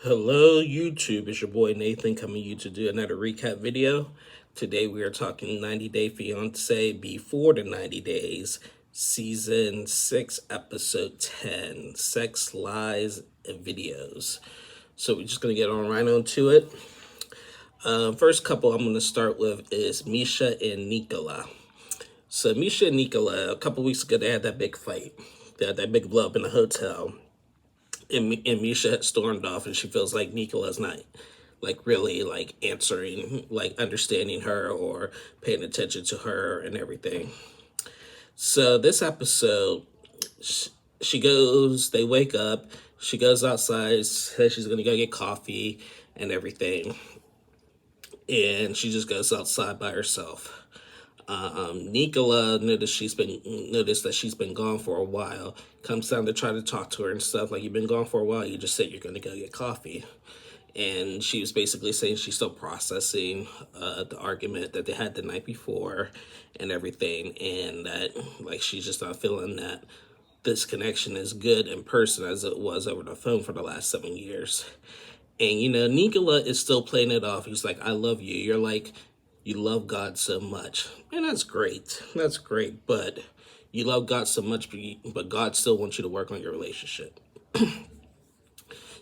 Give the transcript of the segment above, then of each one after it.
Hello YouTube, it's your boy Nathan coming to you to do another recap video. Today we are talking 90 Day Fiancé Before the 90 Days, Season 6, Episode 10, Sex, Lies, and Videos. So we're just going to get on right on to it. First couple I'm going to start with is Misha and Nicola. So Misha and Nicola, a couple weeks ago they had that big fight. They had that big blow up in the hotel. And Misha had stormed off, and she feels like Nicola's not really answering, understanding her or paying attention to her and everything. So this episode, they wake up, she goes outside, says she's gonna go get coffee and everything, and she just goes outside by herself. Nicola noticed that she's been gone for a while. Comes down to try to talk to her and stuff. Like, you've been gone for a while. You just said you're going to go get coffee. And she was basically saying she's still processing the argument that they had the night before and everything. And that, she's just not feeling that this connection is good in person as it was over the phone for the last 7 years. And, Nicola is still playing it off. He's like, I love you. You're like, you love God so much. And that's great. That's great. But you love God so much, but God still wants you to work on your relationship.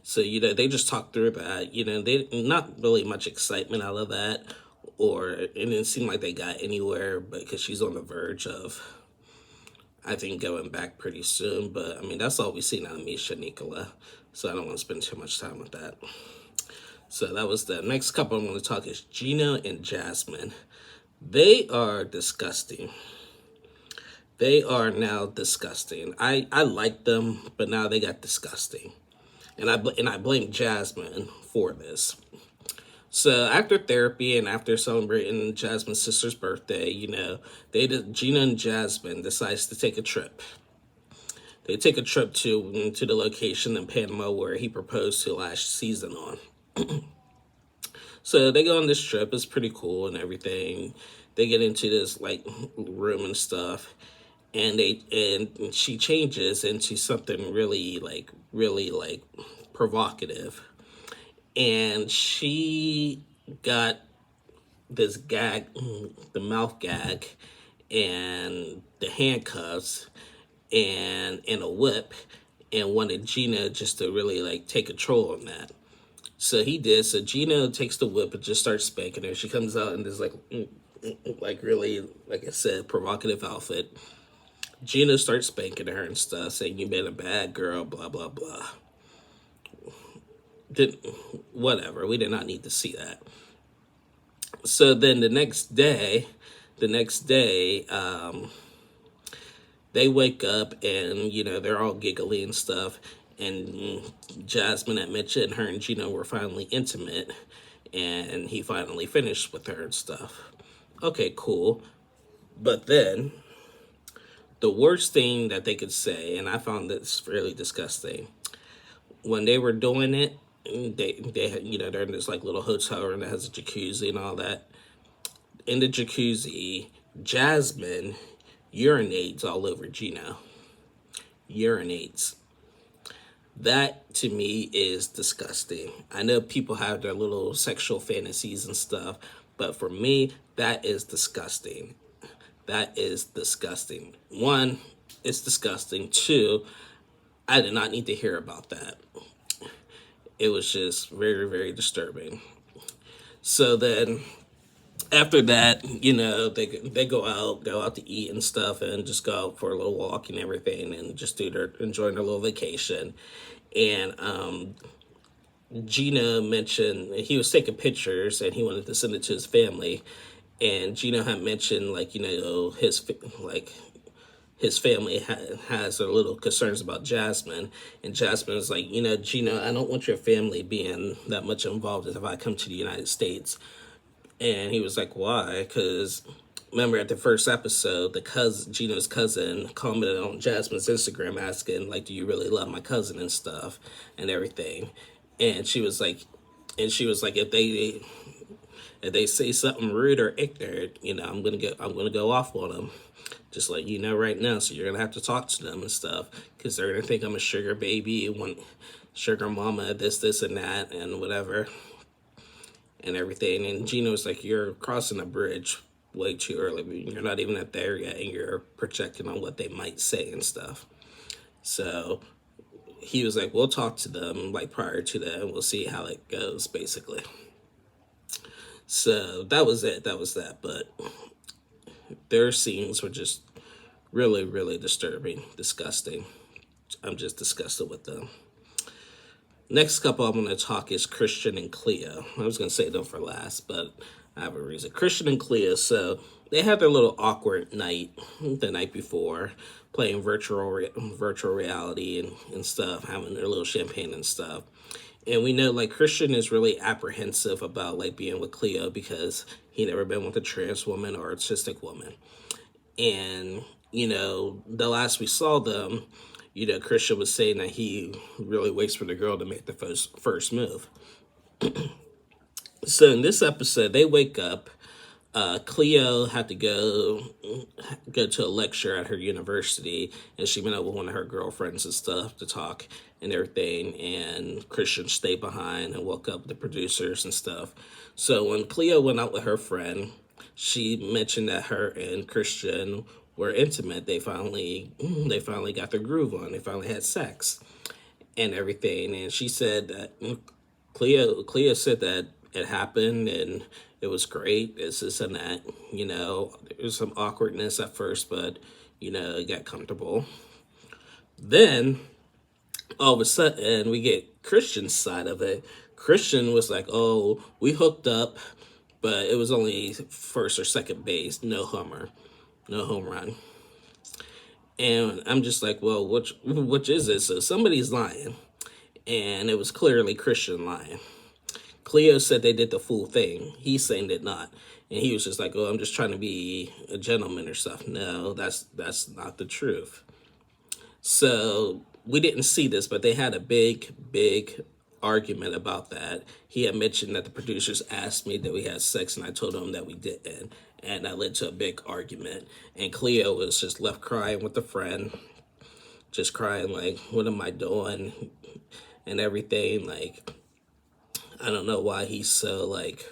So, they just talk through that. They not really much excitement out of that. Or it didn't seem like they got anywhere, because she's on the verge of, I think, going back pretty soon. But, I mean, that's all we've seen out of Misha Nicola. So I don't want to spend too much time with that. So that was the next couple I'm going to talk is Gino and Jasmine. They are disgusting. They are now disgusting. I like them, but now they got disgusting. And I blame Jasmine for this. So after therapy and after celebrating Jasmine's sister's birthday, Gino and Jasmine decides to take a trip. They take a trip to the location in Panama where he proposed to last season on. So they go on this trip. It's pretty cool and everything. They get into this room and stuff, and she changes into something really provocative. And she got this gag, the mouth gag, and the handcuffs, and a whip, and wanted Gina just to really take control on that. So he did. So Gina takes the whip and just starts spanking her. She comes out in this really, like I said, provocative outfit. Gina starts spanking her and stuff, saying you've been a bad girl, blah blah blah. Whatever. We did not need to see that. So then the next day, they wake up and they're all giggly and stuff. And Jasmine had mentioned her and Gino were finally intimate, and he finally finished with her and stuff. Okay, cool. But then, the worst thing that they could say, and I found this really disgusting, when they were doing it, they had, they're in this little hotel room that has a jacuzzi and all that. In the jacuzzi, Jasmine urinates all over Gino. Urinates. That, to me, is disgusting. I know people have their little sexual fantasies and stuff, but for me, that is disgusting. That is disgusting. One, it's disgusting. Two, I did not need to hear about that. It was just very, very disturbing. So then, after that, they go out to eat and stuff, and just go out for a little walk and everything, and just enjoying their little vacation. And Gina mentioned he was taking pictures and he wanted to send it to his family. And Gina had mentioned his family has a little concerns about Jasmine, and Jasmine was like, Gina, I don't want your family being that much involved if I come to the United States. And he was like, why? Because remember at the first episode, Gino's cousin commented on Jasmine's Instagram asking, do you really love my cousin and stuff and everything. And she was like, if they say something rude or ignorant, I'm gonna go off on them. Just let you know right now, so you're gonna have to talk to them and stuff, because they're gonna think I'm a sugar baby and sugar mama, this, and that, and whatever, and everything. And Gina was like, you're crossing a bridge way too early. You're not even at there yet, and you're projecting on what they might say and stuff. So he was like, we'll talk to them like prior to that, and we'll see how it goes, basically. So that was it. That was that. But their scenes were just really, really disturbing, disgusting. I'm just disgusted with them. Next couple I'm going to talk is Christian and Cleo. I was going to say them for last, but I have a reason. Christian and Cleo, so they had their little awkward night the night before, playing virtual reality and stuff, having their little champagne and stuff. And we know like Christian is really apprehensive about like being with Cleo because he never been with a trans woman or autistic woman. And, the last we saw them, Christian was saying that he really waits for the girl to make the first move. So in this episode, they wake up. Cleo had to go to a lecture at her university, and she went out with one of her girlfriends and stuff to talk and everything. And Christian stayed behind and woke up the producers and stuff. So when Cleo went out with her friend, she mentioned that her and Christian were intimate. They finally got their groove on. They finally had sex and everything. And she said that Cleo said that it happened and it was great. It's this and that. There was some awkwardness at first, but it got comfortable. Then all of a sudden we get Christian's side of it. Christian was like, "Oh, we hooked up, but it was only first or second base, no home run." And I'm just like, well, which is it? So somebody's lying, and it was clearly Christian lying. Cleo said they did the full thing. He's saying did not. And he was just like, oh, I'm just trying to be a gentleman or stuff. No, that's not the truth. So we didn't see this, but they had a big argument about that. He had mentioned that the producers asked me that we had sex, and I told them that we didn't. And that led to a big argument. And Cleo was just left crying with a friend, just crying like, what am I doing? And everything. Like, I don't know why he's so like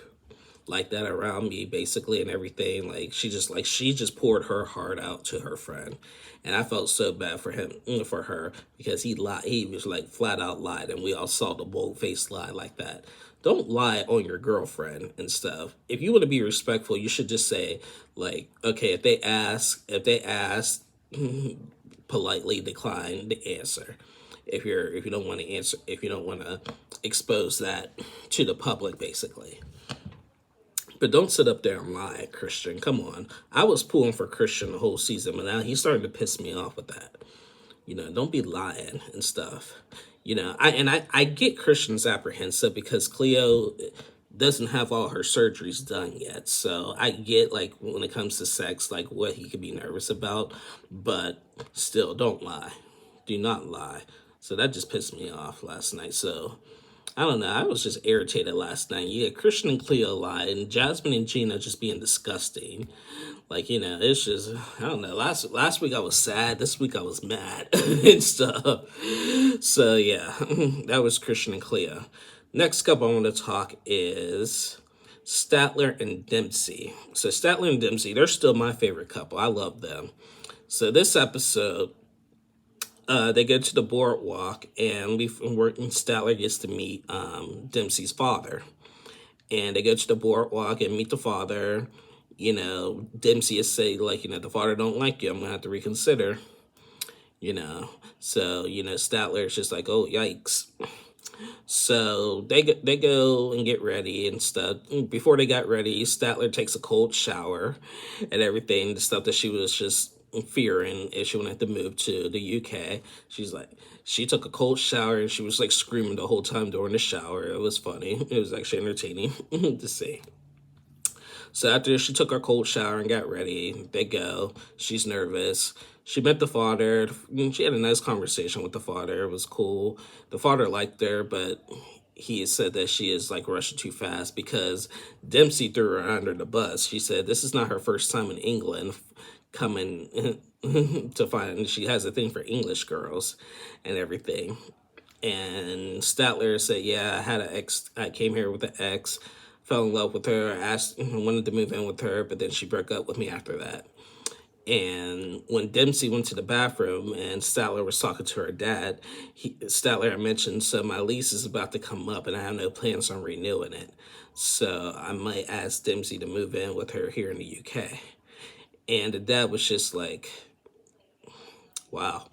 that around me, basically, and everything. Like she just poured her heart out to her friend, and I felt so bad for her, because he lied. He was like flat out lied, and we all saw the bold faced lie like that. Don't lie on your girlfriend and stuff. If you want to be respectful, you should just say like, okay, if they ask, politely decline the answer. If you don't want to answer, if you don't want to expose that to the public, basically. But don't sit up there and lie, Christian. Come on. I was pulling for Christian the whole season, but now he's starting to piss me off with that. Don't be lying and stuff. I get Christian's apprehensive because Cleo doesn't have all her surgeries done yet. So I get, like, when it comes to sex, like, what he could be nervous about. But still, don't lie. Do not lie. So that just pissed me off last night. So I don't know. I was just irritated last night. Yeah, Christian and Cleo lie, and Jasmine and Gina just being disgusting. Like, it's just, I don't know. Last week I was sad. This week I was mad and stuff. So yeah, that was Christian and Cleo. Next couple I want to talk is Statler and Dempsey. So Statler and Dempsey, they're still my favorite couple. I love them. So this episode, they go to the boardwalk, and Statler gets to meet Dempsey's father. And they go to the boardwalk and meet the father. Dempsey is saying, like, the father don't like you. I'm going to have to reconsider. So, Statler is just like, oh, yikes. So they go and get ready and stuff. Before they got ready, Statler takes a cold shower and everything, the stuff that she was just fearing if she wanted to move to the UK. She took a cold shower and she was like screaming the whole time during the shower. It was funny. It was actually entertaining to see. So after she took her cold shower and got ready, they go. She's nervous. She met the father. She had a nice conversation with the father. It was cool. The father liked her, but he said that she is like rushing too fast because Dempsey threw her under the bus. She said this is not her first time in England coming to find she has a thing for English girls and everything. And Statler said, "Yeah, I had an ex. I came here with an ex, fell in love with her, asked, wanted to move in with her, but then she broke up with me after that." And when Dempsey went to the bathroom and Statler was talking to her dad, Statler had mentioned, "So my lease is about to come up and I have no plans on renewing it. So I might ask Dempsey to move in with her here in the UK." And the dad was just like, wow.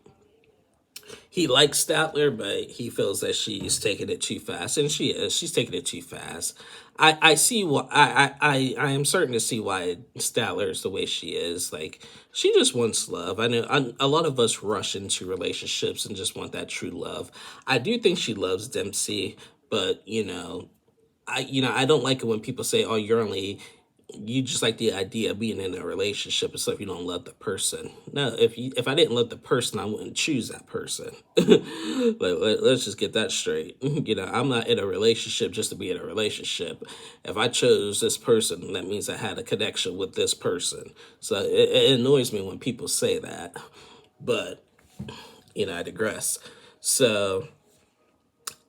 He likes Statler, but he feels that she's taking it too fast, and she is. She's taking it too fast. I see what I am certain to see why Statler is the way she is. Like, she just wants love. I know a lot of us rush into relationships and just want that true love. I do think she loves Dempsey, but I don't like it when people say, "Oh, you just like the idea of being in a relationship and stuff. You don't love the person." No, if I didn't love the person, I wouldn't choose that person. Let's just get that straight. I'm not in a relationship just to be in a relationship. If I chose this person, that means I had a connection with this person. So it annoys me when people say that. But I digress. So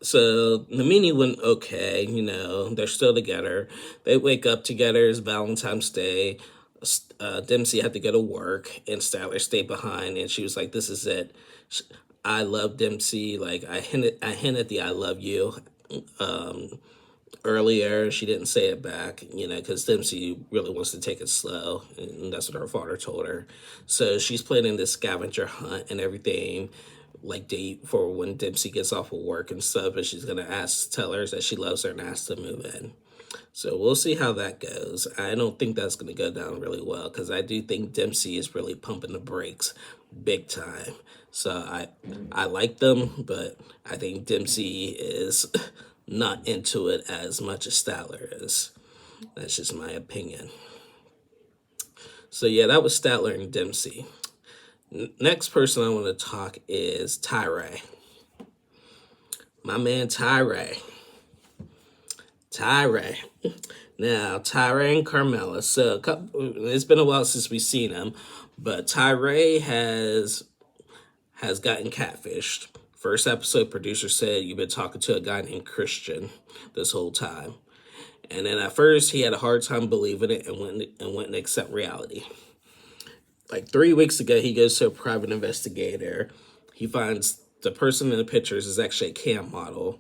the meeting went okay. They're still together. They wake up together. It's Valentine's Day. Dempsey had to go to work, and Statler stayed behind. And she was like, "This is it. I love Dempsey. Like, I hinted the I love you earlier. She didn't say it back, because Dempsey really wants to take it slow, and that's what her father told her. So she's planning this scavenger hunt and everything, like date for when Dempsey gets off of work and stuff, and she's gonna tell her that she loves her and ask to move in. So we'll see how that goes. I don't think that's gonna go down really well because I do think Dempsey is really pumping the brakes big time. So I like them, but I think Dempsey is not into it as much as Statler is. That's just my opinion. So yeah, that was Statler and Dempsey. Next person I want to talk is Tyree. My man Tyree. Now, Tyree and Carmela. So it's been a while since we've seen him, but Tyree has gotten catfished. First episode, producer said, "You've been talking to a guy named Christian this whole time." And then at first, he had a hard time believing it and went to accept reality. Like 3 weeks ago, he goes to a private investigator. He finds the person in the pictures is actually a cam model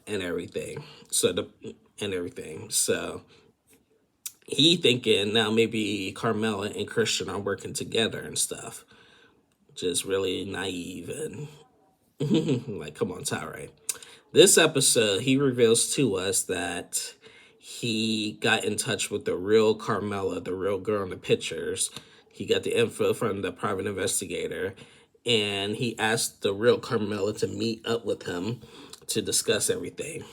and everything. So he thinking now maybe Carmela and Christian are working together and stuff. Just really naive and like, come on, Tyree. This episode, he reveals to us that he got in touch with the real Carmela, the real girl in the pictures. He got the info from the private investigator, and he asked the real Carmela to meet up with him to discuss everything.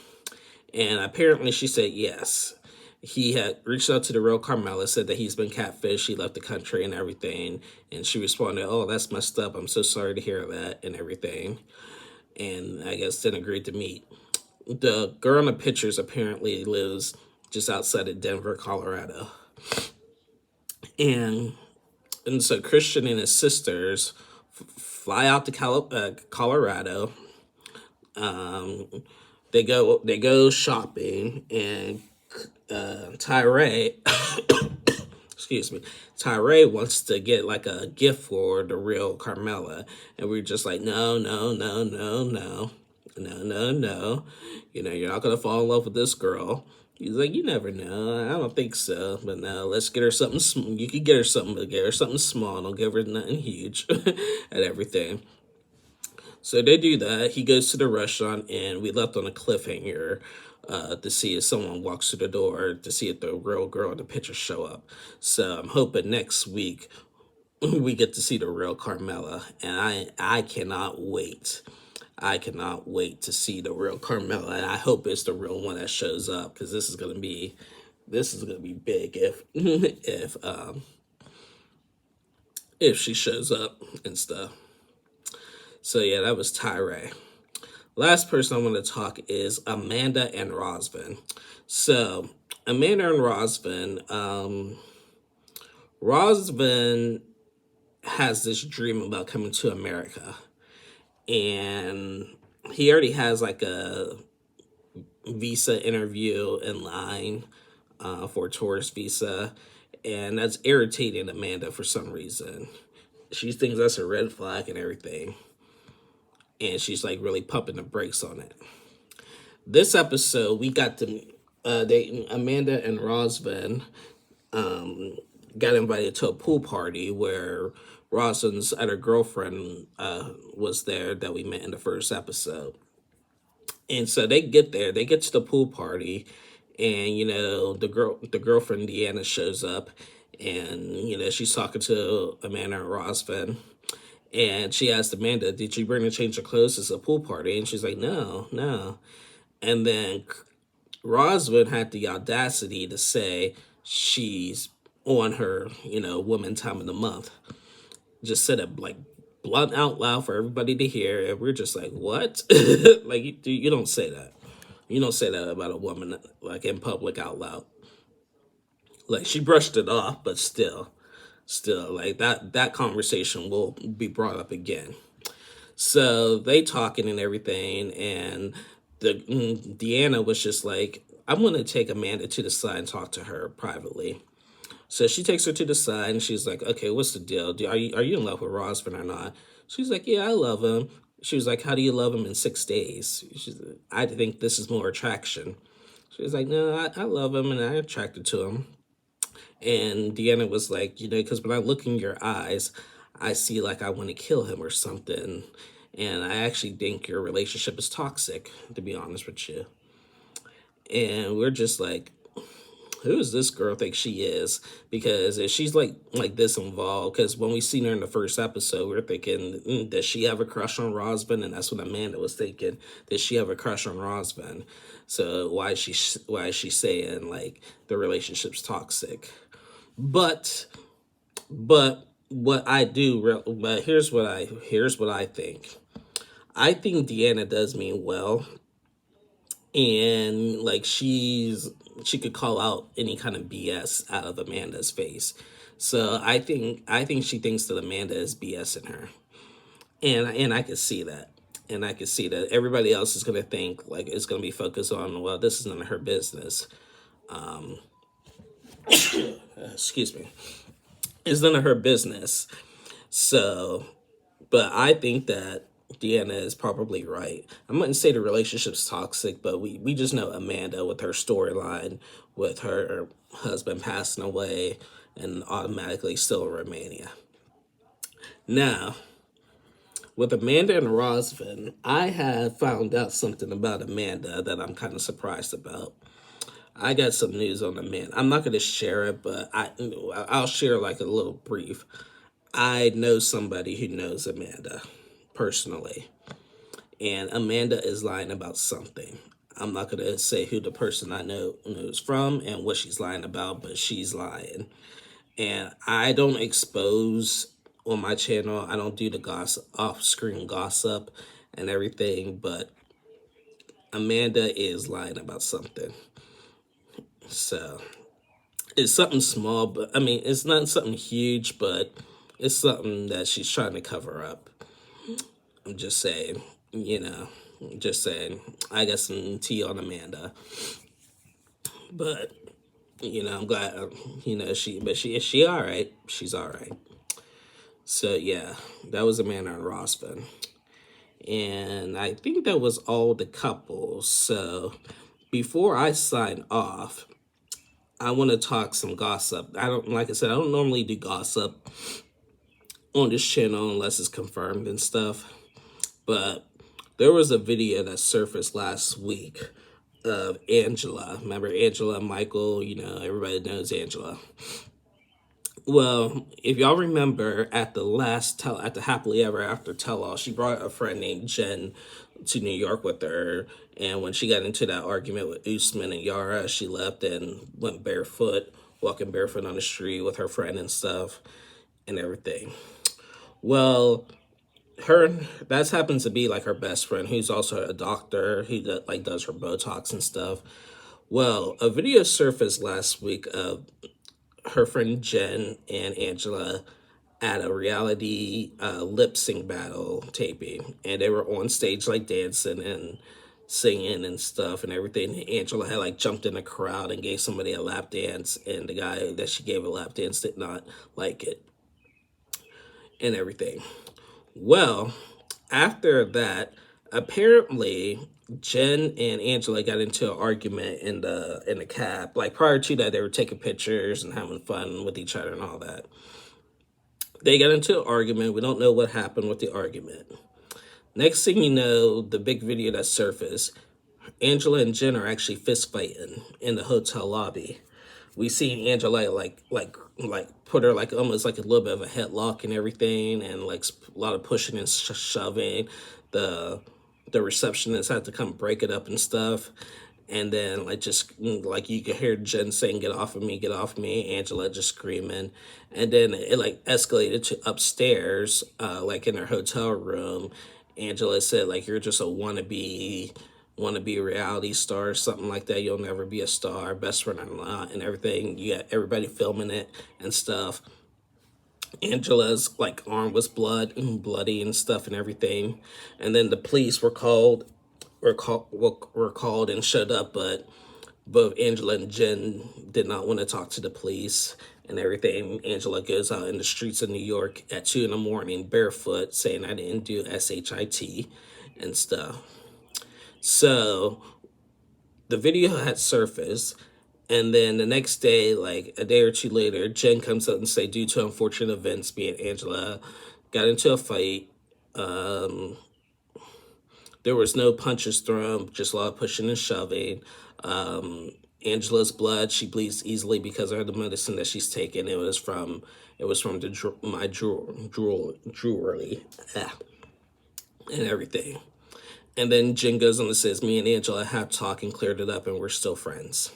And apparently she said yes. He had reached out to the real Carmela, said that he's been catfished, he left the country and everything. And she responded, "Oh, that's messed up. I'm so sorry to hear that," and everything. And I guess then agreed to meet. The girl in the pictures apparently lives just outside of Denver, Colorado. And so Christian and his sisters fly out to Colorado. They go shopping, and Tyree, excuse me, Tyree wants to get like a gift for the real Carmela, and we're just like, no, no, no, no, no, no, no, no. You're not gonna fall in love with this girl. He's like, "You never know. I don't think so. But no, let's get her something. You could get her something, but get her something small. Don't give her nothing huge," and everything. So they do that. He goes to the restaurant, and we left on a cliffhanger to see if someone walks through the door to see if the real girl in the picture show up. So I'm hoping next week we get to see the real Carmela, and I cannot wait. I cannot wait to see the real Carmela, and I hope it's the real one that shows up because this is gonna be big if she shows up and stuff. So yeah, that was Tyree. Last person I want to talk is Amanda and Rosvin. So Amanda and Rosvin has this dream about coming to America, and he already has like a visa interview in line for a tourist visa, and that's irritating Amanda for some reason. She thinks that's a red flag and everything, and she's like really pumping the brakes on it. This episode, we got to Amanda and Rosvin got invited to a pool party where Rosvin's other girlfriend was there that we met in the first episode. And so they get there, they get to the pool party, and the girlfriend Deanna shows up, and she's talking to Amanda and Rosvin, and she asked Amanda, "Did you bring a change of clothes? It's a pool party." And she's like, "No, no." And then Roswell had the audacity to say she's on her, woman time of the month. Just said it like blunt out loud for everybody to hear. And we're just like, what? Like, you don't say that. You don't say that about a woman, like in public out loud. Like, she brushed it off, but still, like that conversation will be brought up again. So they talking and everything, and Deanna was just like, "I'm going to take Amanda to the side and talk to her privately." So she takes her to the side, and she's like, "Okay, what's the deal? Are you in love with Rosvin or not?" She's like, "Yeah, I love him." She was like, "How do you love him in 6 days?" "I think this is more attraction." She was like, "No, I love him and I'm attracted to him." And Deanna was like, because when I look in your eyes, I see like I want to kill him or something. And I actually think your relationship is toxic, to be honest with you. And we're just like, who does this girl think she is? Because if she's like this involved, because when we seen her in the first episode, we are thinking, does she have a crush on Rosvin? And that's what Amanda was thinking. Does she have a crush on Rosvin? So why is she saying like the relationship's toxic? But what I do, but here's what I think. I think Deanna does mean well, and like she could call out any kind of BS out of Amanda's face. So I think she thinks that Amanda is BSing her, and I could see that. And I could see that everybody else is gonna think like it's gonna be focused on, well, this is none of her business. Excuse me. It's none of her business. So, but I think that Deanna is probably right. I wouldn't say the relationship's toxic, but we just know Amanda with her storyline, with her husband passing away, and automatically still in Romania. Now, with Amanda and Rosvin, I have found out something about Amanda that I'm kind of surprised about. I got some news on Amanda. I'm not going to share it, but I'll share like a little brief. I know somebody who knows Amanda personally, and Amanda is lying about something. I'm not going to say who the person I know knows from and what she's lying about, but she's lying. And I don't expose on my channel, I don't do the gossip, off-screen gossip and everything, but Amanda is lying about something. So it's something small, but I mean, it's not something huge, but it's something that she's trying to cover up. I'm just saying, just saying. I got some tea on Amanda, but I'm glad, she all right. She's all right. So yeah, that was Amanda and Rosvin, and I think that was all the couples. So before I sign off, I want to talk some gossip. Like I said, I don't normally do gossip on this channel unless it's confirmed and stuff. But there was a video that surfaced last week of Angela. Remember Angela, Michael? Everybody knows Angela. Well, if y'all remember at the Happily Ever After tell-all, she brought a friend named Jen to New York with her. And when she got into that argument with Usman and Yara, she left and went walking barefoot on the street with her friend and stuff and everything. Well, that happens to be like her best friend, who's also a doctor. He does her Botox and stuff. Well, a video surfaced last week of her friend Jen and Angela at a reality lip sync battle taping, and they were on stage like dancing and singing and stuff and everything. Angela had like jumped in the crowd and gave somebody a lap dance, and the guy that she gave a lap dance did not like it and everything. Well, after that, apparently Jen and Angela got into an argument in the cab. Like prior to that, they were taking pictures and having fun with each other and all that. They got into an argument. We don't know what happened with the argument. Next thing you know, the big video that surfaced, Angela and Jen are actually fist fighting in the hotel lobby. We see Angela like put her like almost like a little bit of a headlock and everything, and like a lot of pushing and shoving. The the receptionist had to come break it up and stuff. And then like just like you could hear Jen saying, "Get off of me, get off of me." Angela just screaming, and then it like escalated to upstairs, like in her hotel room. Angela said like, "You're just a wannabe reality star," something like that. "You'll never be a star, best friend or not," and everything. You got everybody filming it and stuff. Angela's like arm was bloody and stuff and everything. And then the police were called and showed up, but both Angela and Jen did not want to talk to the police and everything. Angela goes out in the streets of New York at 2 in the morning barefoot, saying, "I didn't do SHIT" and stuff. So the video had surfaced, and then the next day, like a day or two later, Jen comes out and say, due to unfortunate events, me and Angela got into a fight. There was no punches thrown, just a lot of pushing and shoving. Angela's blood, she bleeds easily because of the medicine that she's taken. It was from my jewelry, and everything. And then Jen goes on and says, "Me and Angela have talked and cleared it up, and we're still friends."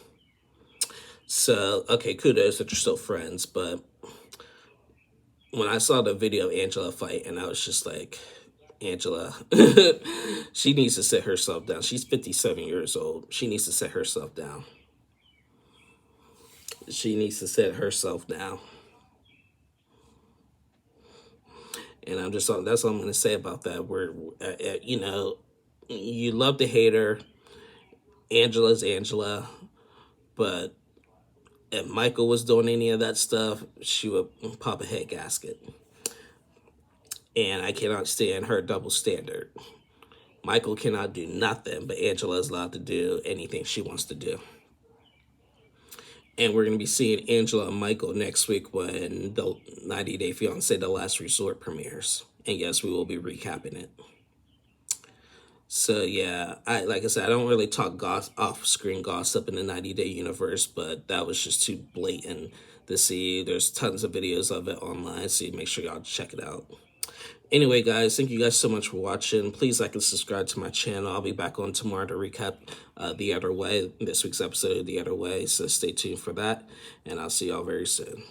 So, okay, kudos that you're still friends. But when I saw the video of Angela fight, and I was just like, Angela, she needs to sit herself down. She's 57 years old. She needs to sit herself down. She needs to sit herself down. And that's all I'm going to say about that. You love to hate her. Angela's Angela. But if Michael was doing any of that stuff, she would pop a head gasket. And I cannot stand her double standard. Michael cannot do nothing, but Angela is allowed to do anything she wants to do. And we're going to be seeing Angela and Michael next week when the 90 Day Fiancé The Last Resort premieres. And yes, we will be recapping it. So yeah, like I said, I don't really talk off-screen gossip in the 90 Day universe, but that was just too blatant to see. There's tons of videos of it online, so make sure y'all check it out. Anyway, guys, thank you guys so much for watching. Please like and subscribe to my channel. I'll be back on tomorrow to recap The Other Way, this week's episode of The Other Way, so stay tuned for that, and I'll see y'all very soon.